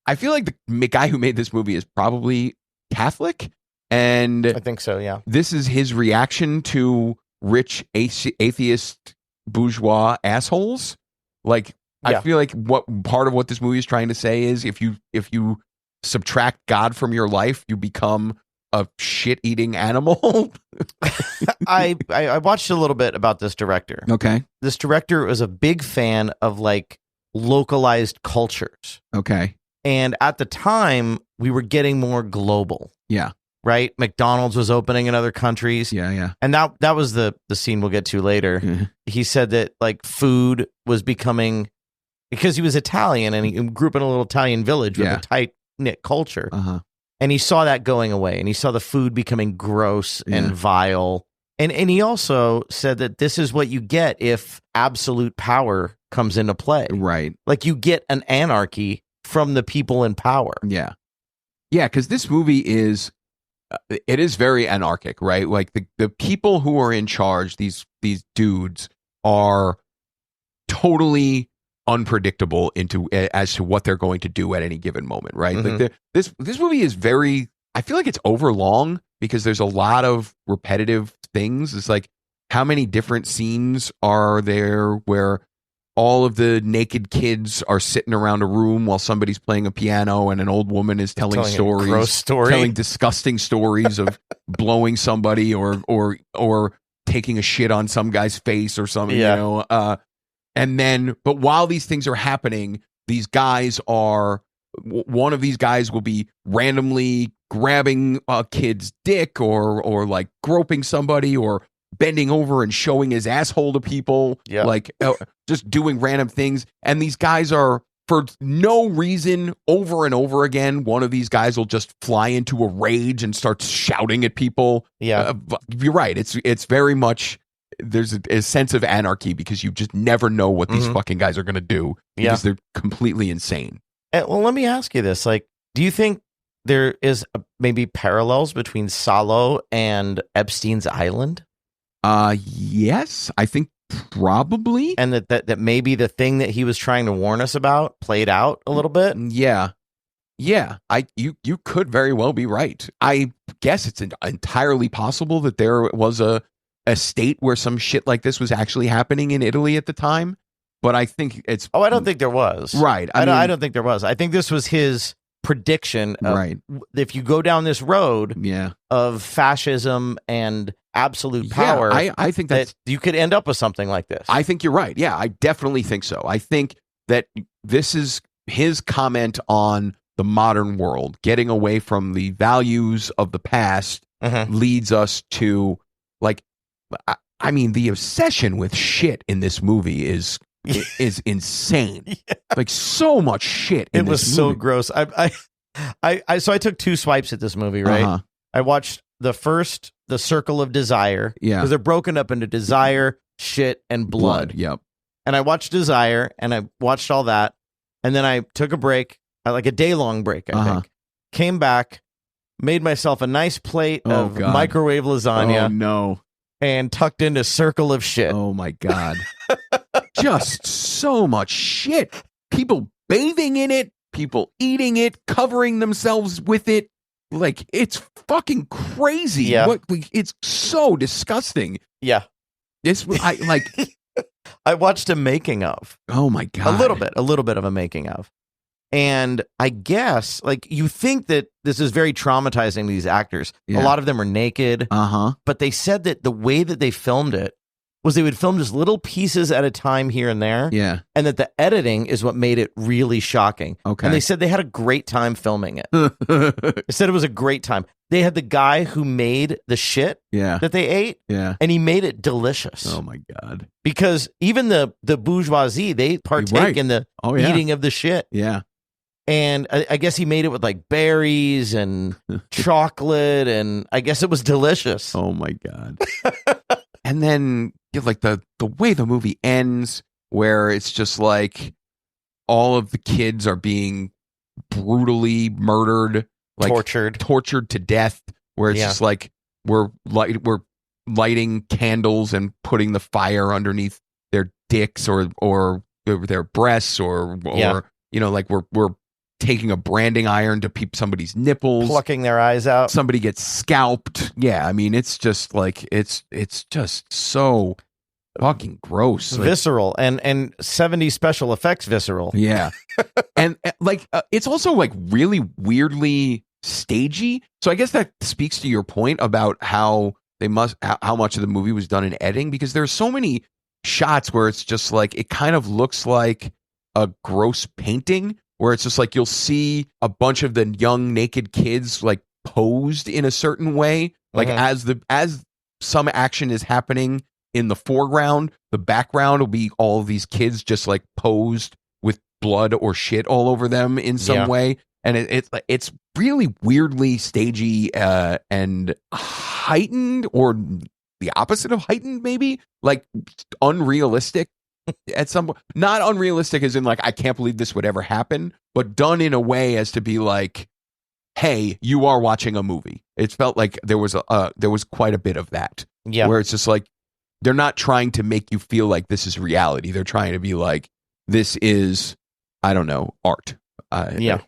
the guy who made this movie is probably Catholic, and I think so, yeah. this is his reaction to rich atheist bourgeois assholes. Like, I feel like what part of what this movie is trying to say is if you subtract God from your life, you become a shit-eating animal. I watched a little bit about this director. Okay. This director was a big fan of like localized cultures. Okay. And at the time, we were getting more global. Yeah. Right? McDonald's was opening in other countries. Yeah. And that was the scene we'll get to later. Mm-hmm. He said that like food was becoming, because he was Italian and he grew up in a little Italian village with a tight-knit culture. And he saw that going away, and he saw the food becoming gross and vile. And he also said that this is what you get if absolute power comes into play. Right. Like you get an anarchy from the people in power. Yeah. Yeah, because this movie is, it is very anarchic, right? Like the people who are in charge, these dudes, are totally unpredictable as to what they're going to do at any given moment, right? Like this movie is very, I feel like it's overlong because there's a lot of repetitive things. It's like, how many different scenes are there where all of the naked kids are sitting around a room while somebody's playing a piano and an old woman is telling stories, gross story, telling disgusting stories of blowing somebody or taking a shit on some guy's face or something, you know? And then, but while these things are happening, these guys are, one of these guys will be randomly grabbing a kid's dick or like groping somebody or bending over and showing his asshole to people, like just doing random things. And these guys are, for no reason, over and over again, one of these guys will just fly into a rage and start shouting at people. Yeah. You're right. It's very much, there's a sense of anarchy because you just never know what these fucking guys are going to do because they're completely insane. Well, let me ask you this. Like, do you think there is maybe parallels between Salo and Epstein's Island? Yes, I think probably. And that maybe the thing that he was trying to warn us about played out a little bit? Yeah. You could very well be right. I guess it's entirely possible that there was a state where some shit like this was actually happening in Italy at the time, but I think it's... I don't think there was. Right. I don't think there was. I think this was his prediction of, right, if you go down this road of fascism and absolute power, I think that you could end up with something like this. I think you're right. Yeah, I definitely think so. I think that this is his comment on the modern world, getting away from the values of the past leads us to, like, I mean, the obsession with shit in this movie is insane. Like, so much shit in it was this so movie. gross. So I took two swipes at this movie, right? I watched the first, The Circle of Desire, because they're broken up into desire, shit, and blood. Yep. And I watched Desire, and I watched all that, and then I took a break, like a day-long break, I think. Came back, made myself a nice plate of microwave lasagna. Oh, no. And tucked into Circle of Shit. Oh, my God. Just so much shit. People bathing in it, people eating it, covering themselves with it. Like, it's fucking crazy. Yeah. It's so disgusting. Yeah. I watched a making of. Oh, my God. A little bit of a making of. And I guess, like, you think that this is very traumatizing to these actors. A lot of them are naked. But they said that the way that they filmed it was they would film just little pieces at a time here and there. Yeah. And that the editing is what made it really shocking. Okay. And they said they had a great time filming it. They said it was a great time. They had the guy who made the shit that they ate. Yeah. And he made it delicious. Oh, my God. Because even the bourgeoisie, they partake in the eating of the shit. Yeah. And I guess he made it with like berries and chocolate, and I guess it was delicious. Oh my God. And then like the way the movie ends, where it's just like all of the kids are being brutally murdered, like tortured to death, where it's just like we're lighting candles and putting the fire underneath their dicks or their breasts or like we're taking a branding iron to somebody's nipples, plucking their eyes out. Somebody gets scalped. Yeah, I mean, it's just like it's just so fucking gross, visceral, and 70s special effects visceral. Yeah, and like it's also like really weirdly stagey. So I guess that speaks to your point about how much of the movie was done in editing, because there's so many shots where it's just like it kind of looks like a gross painting, where it's just like you'll see a bunch of the young naked kids like posed in a certain way, like as some action is happening in the foreground, the background will be all of these kids just like posed with blood or shit all over them in some way, and it's really weirdly stagey and heightened, or the opposite of heightened, maybe like unrealistic. At some point, not unrealistic as in like I can't believe this would ever happen, but done in a way as to be like, hey, you are watching a movie. It felt like there was quite a bit of that, where it's just like they're not trying to make you feel like this is reality. They're trying to be like, this is, I don't know, art. But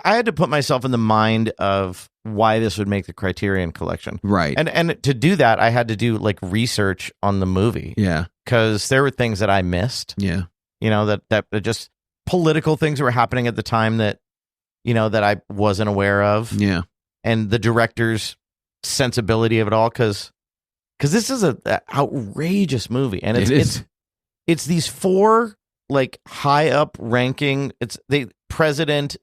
I had to put myself in the mind of why this would make the Criterion Collection. Right. And to do that, I had to do like research on the movie. Yeah. Because there were things that I missed. Yeah. That just political things that were happening at the time that I wasn't aware of. Yeah. And the director's sensibility of it all, because this is an outrageous movie. And it's these four like high up ranking, president,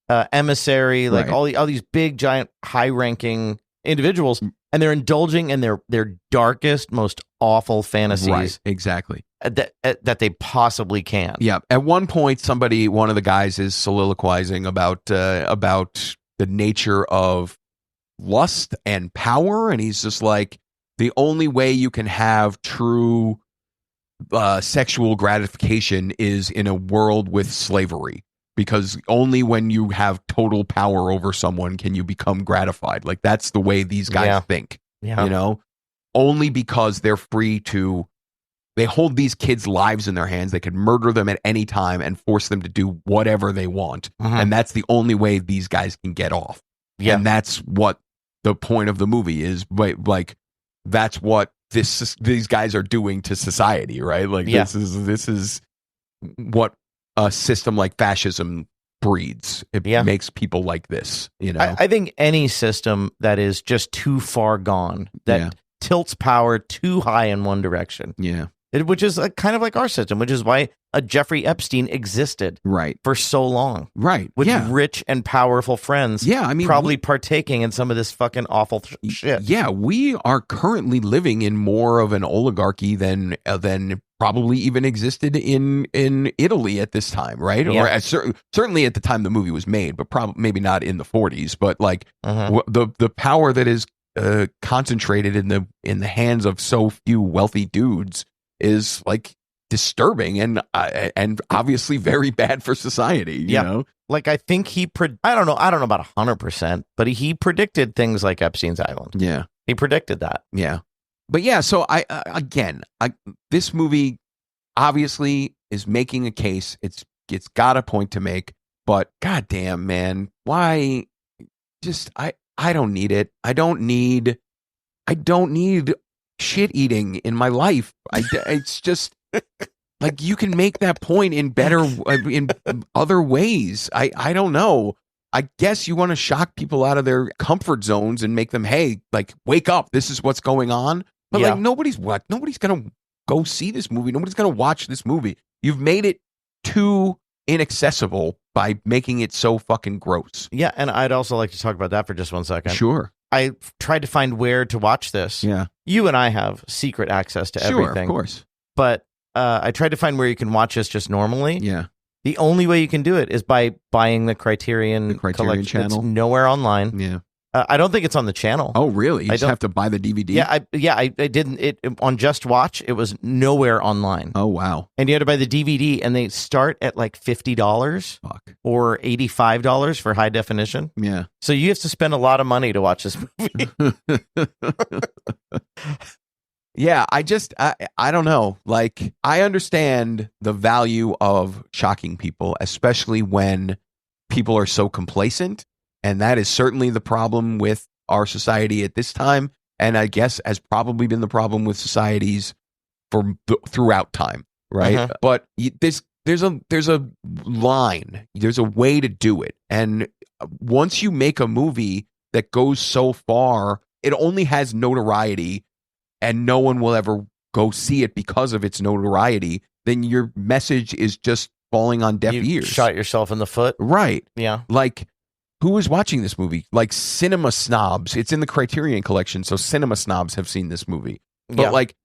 emissary, like all these big giant high ranking individuals, and they're indulging in their darkest, most awful fantasies. Right, exactly. That they possibly can. Yeah. At one point, one of the guys is soliloquizing about the nature of lust and power, and he's just like, the only way you can have true sexual gratification is in a world with slavery, because only when you have total power over someone can you become gratified. Like that's the way these guys think. Only because they're free to. They hold these kids' lives in their hands. They could murder them at any time and force them to do whatever they want. And that's the only way these guys can get off. Yeah. And that's what the point of the movie is. Like, that's what these guys are doing to society, right? Like, this is what a system like fascism breeds. It makes people like this, I think any system that is just too far gone, that tilts power too high in one direction. Yeah. Which is kind of like our system, which is why a Jeffrey Epstein existed for so long. Right. With rich and powerful friends. Yeah. I mean, probably partaking in some of this fucking awful shit. Yeah. We are currently living in more of an oligarchy than probably even existed in Italy at this time. Right. Yeah. Or certainly at the time the movie was made, but maybe not in the 40s. But like the power that is concentrated in the hands of so few wealthy dudes is like disturbing and obviously very bad for society. You know, like I think I don't know about 100%, but he predicted things like Epstein's Island. Yeah, he predicted that. Yeah, but yeah. So this movie obviously is making a case. It's got a point to make, but goddamn, man, why? Just I don't need it. I don't need shit eating in my life. It's just like you can make that point in other ways. I don't know. I guess you want to shock people out of their comfort zones and make them, hey, like wake up. This is what's going on. But like nobody's gonna go see this movie. Nobody's gonna watch this movie. You've made it too inaccessible by making it so fucking gross. Yeah, and I'd also like to talk about that for just 1 second. Sure. I tried to find where to watch this. Yeah. You and I have secret access to everything. Of course. But I tried to find where you can watch this just normally. Yeah. The only way you can do it is by buying the Criterion Criterion collection. channel. It's nowhere online. Yeah. I don't think it's on the channel. Oh, really? You just have to buy the DVD? Yeah, I didn't. It on Just Watch, it was nowhere online. Oh, wow. And you had to buy the DVD, and they start at like $50 or $85 for high definition. Yeah. So you have to spend a lot of money to watch this movie. Yeah, I don't know. Like, I understand the value of shocking people, especially when people are so complacent. And that is certainly the problem with our society at this time. And I guess has probably been the problem with societies throughout time. Right. Uh-huh. But there's a line, there's a way to do it. And once you make a movie that goes so far, it only has notoriety and no one will ever go see it because of its notoriety, then your message is just falling on deaf ears. Shot yourself in the foot. Right. Yeah. Like, who was watching this movie? Like, cinema snobs. It's in the Criterion collection, so cinema snobs have seen this movie. But like,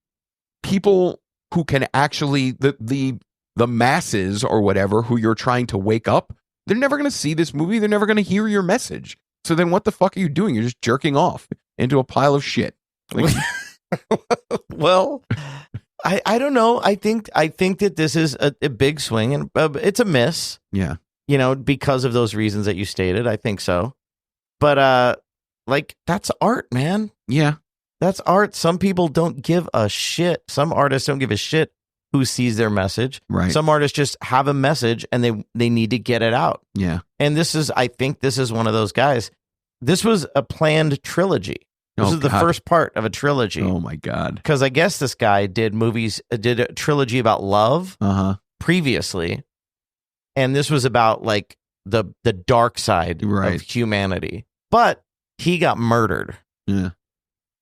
people who can actually, the masses or whatever, who you're trying to wake up, they're never going to see this movie. They're never going to hear your message. So then what the fuck are you doing? You're just jerking off into a pile of shit. Like, well, I don't know. I think that this is a big swing, and it's a miss. Yeah. You know, because of those reasons that you stated. I think so. But like, that's art, man. Yeah. That's art. Some people don't give a shit. Some artists don't give a shit who sees their message. Right. Some artists just have a message and they need to get it out. Yeah. And I think this is one of those guys. This was a planned trilogy. This is the first part of a trilogy. Oh my God. Because I guess this guy did a trilogy about love previously. And this was about like the dark side of humanity. But he got murdered. Yeah.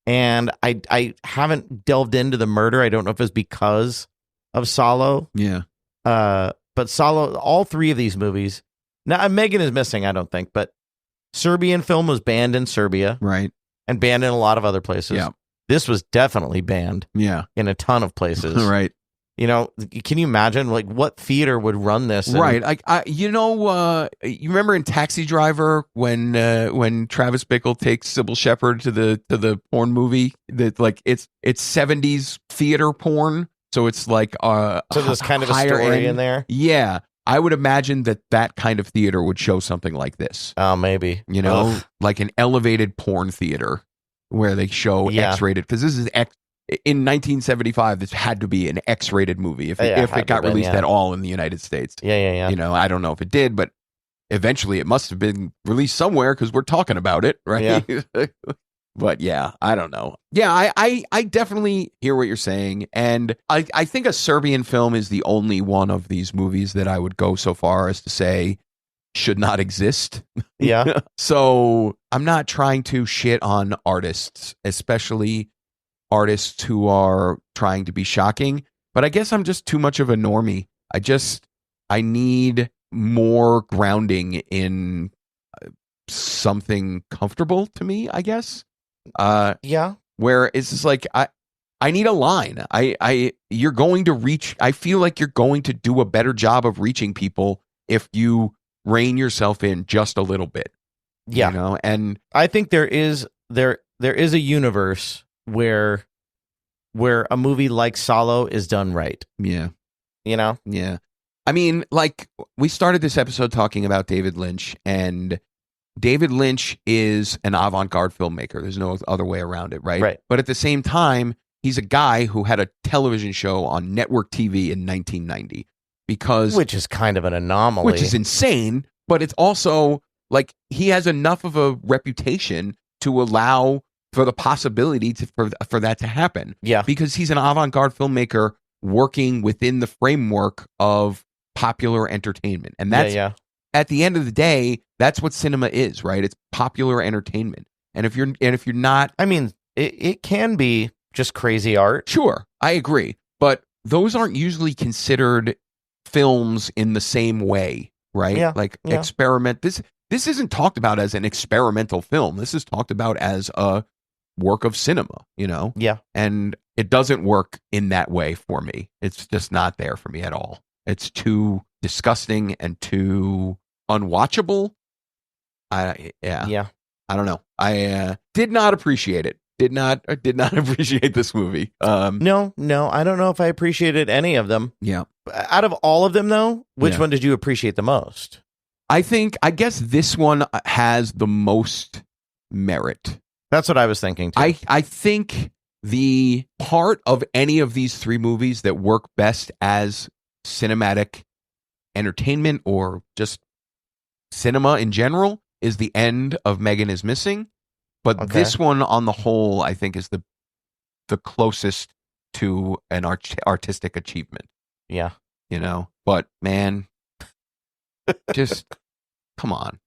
And I haven't delved into the murder. I don't know if it's because of Salo. Yeah. But Salo, all three of these movies. Now, Megan is missing, I don't think, but Serbian Film was banned in Serbia. Right. And banned in a lot of other places. Yeah. This was definitely banned. Yeah. In a ton of places. Right. You know, can you imagine like what theater would run this? Right. You remember in Taxi Driver when Travis Bickle takes Sybil Shepherd to the porn movie that like it's 70s theater porn. So it's like so there's kind of a story in there. Yeah. I would imagine that kind of theater would show something like this. Oh, maybe. You know, like an elevated porn theater where they show X-rated. Because this is in 1975, this had to be an X-rated movie if it got released at all in the United States. Yeah. You know, I don't know if it did, but eventually it must have been released somewhere because we're talking about it, right? Yeah. But yeah, I don't know. Yeah, I definitely hear what you're saying. And I think A Serbian Film is the only one of these movies that I would go so far as to say should not exist. Yeah. So I'm not trying to shit on artists, especially artists who are trying to be shocking. But I guess I'm just too much of a normie. I need more grounding in something comfortable to me, I guess. Yeah. Where it's just like I need a line. You're going to reach. I feel like you're going to do a better job of reaching people if you rein yourself in just a little bit. Yeah. You know, and I think there is a universe where a movie like Salo is done right. Yeah. You know? Yeah. I mean, like, we started this episode talking about David Lynch, and David Lynch is an avant-garde filmmaker. There's no other way around it, right? Right. But at the same time, he's a guy who had a television show on network TV in 1990. Which is kind of an anomaly. Which is insane, but it's also, like, he has enough of a reputation to allow for the possibility for that to happen. Yeah. Because he's an avant-garde filmmaker working within the framework of popular entertainment. And that's, at the end of the day, that's what cinema is, right? It's popular entertainment. And if you're not, I mean, it can be just crazy art. Sure, I agree. But those aren't usually considered films in the same way, right? Yeah. Like experiment. This isn't talked about as an experimental film. This is talked about as a work of cinema, you know? Yeah. And it doesn't work in that way for me. It's just not there for me at all. It's too disgusting and too unwatchable. I don't know. I did not appreciate it. Did not appreciate this movie. No, I don't know if I appreciated any of them. Yeah. Out of all of them, though, which one did you appreciate the most? I guess this one has the most merit. That's what I was thinking too. I think the part of any of these three movies that work best as cinematic entertainment or just cinema in general is the end of Megan is Missing. But this one on the whole, I think, is the closest to an artistic achievement. Yeah. But man, just come on.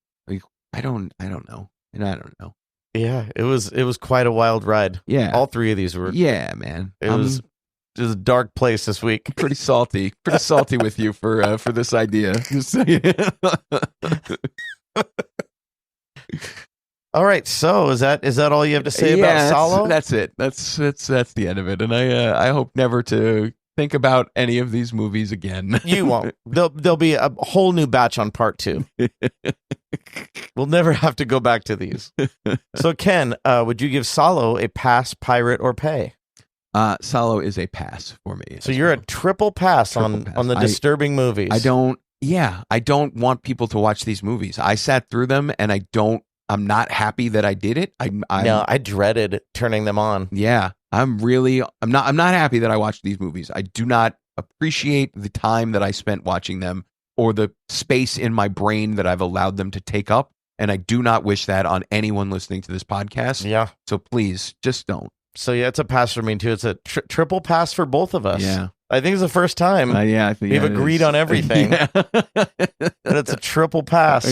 I don't know. And I don't know. Yeah, it was quite a wild ride. Yeah. All three of these were. Yeah, man. It was a dark place this week. Pretty salty with you for this idea. All right, so is that all you have to say about Salo? That's it. That's the end of it. And I hope never to think about any of these movies again. You won't. There'll be a whole new batch on part 2. We'll never have to go back to these. So Ken, would you give Salo a pass, pirate, or pay? Salo is a pass for me. So you're a triple pass on the disturbing movies. I don't want people to watch these movies. I sat through them and I'm not happy that I did it. I dreaded turning them on. Yeah. I'm not happy that I watched these movies. I do not appreciate the time that I spent watching them or the space in my brain that I've allowed them to take up. And I do not wish that on anyone listening to this podcast. Yeah. So please just don't. So yeah, it's a pass for me too. It's a triple pass for both of us. Yeah. I think it's the first time I think we've agreed on everything. Yeah. And it's a triple pass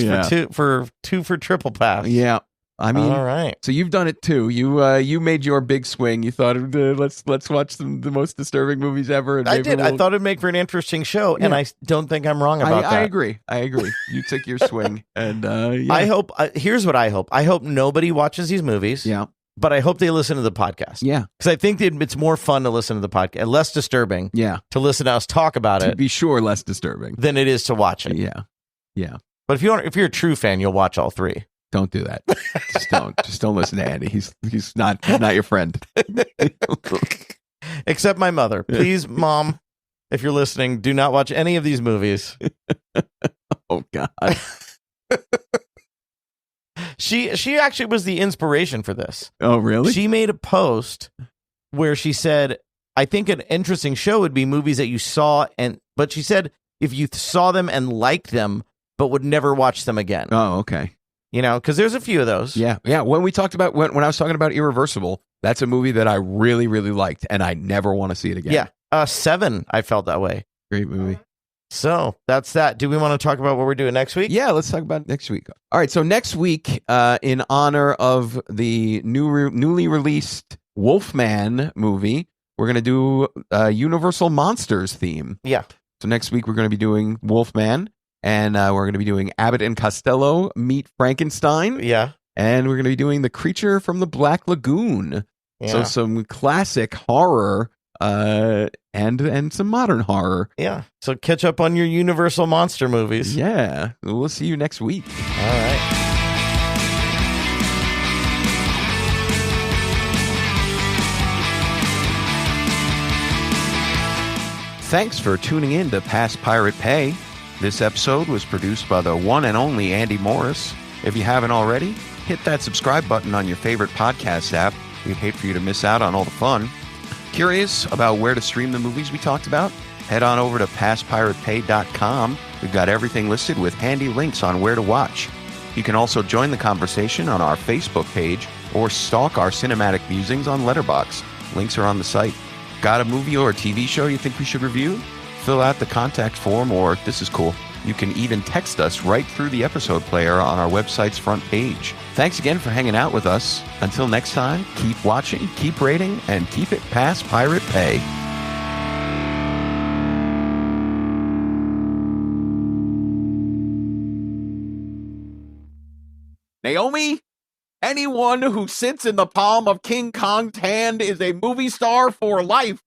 for triple pass. Yeah. I mean, all right. So you've done it too. You made your big swing. You thought, let's watch the most disturbing movies ever. And I did. I thought it'd make for an interesting show, and I don't think I'm wrong about that. I agree. You took your swing, and I hope. Here's what I hope. I hope nobody watches these movies. Yeah. But I hope they listen to the podcast. Yeah. Because I think it's more fun to listen to the podcast, less disturbing. Yeah. To listen to us talk about it. To be sure, less disturbing than it is to watch it. Yeah. Yeah. But if you're a true fan, you'll watch all three. Don't do that. Just don't listen to Andy. He's not your friend. Except my mother. Please, Mom, if you're listening, do not watch any of these movies. Oh God. She actually was the inspiration for this. Oh, really? She made a post where she said, I think an interesting show would be movies that you saw, but she said if you saw them and liked them, but would never watch them again. Oh, okay. Because there's a few of those. Yeah. When we talked about when I was talking about Irreversible, that's a movie that I really, really liked, and I never want to see it again. Yeah. 7, I felt that way. Great movie. So that's that. Do we want to talk about what we're doing next week? Yeah, let's talk about next week. All right. So next week, in honor of the newly released Wolfman movie, we're going to do a Universal Monsters theme. Yeah. So next week, we're going to be doing Wolfman. And we're going to be doing Abbott and Costello Meet Frankenstein. Yeah. And we're going to be doing The Creature from the Black Lagoon. Yeah. So some classic horror and some modern horror. Yeah. So catch up on your Universal monster movies. Yeah. We'll see you next week. All right. Thanks for tuning in to Pass Pirate Pay. This episode was produced by the one and only Andy Morris. If you haven't already, hit that subscribe button on your favorite podcast app. We'd hate for you to miss out on all the fun. Curious about where to stream the movies we talked about? Head on over to passpiratepay.com. We've got everything listed with handy links on where to watch. You can also join the conversation on our Facebook page or stalk our cinematic musings on Letterboxd. Links are on the site. Got a movie or a TV show you think we should review? Fill out the contact form, or this is cool, you can even text us right through the episode player on our website's front page. Thanks again for hanging out with us. Until next time, keep watching, keep rating, and keep it past Pirate Pay. Naomi, anyone who sits in the palm of King Kong's hand is a movie star for life.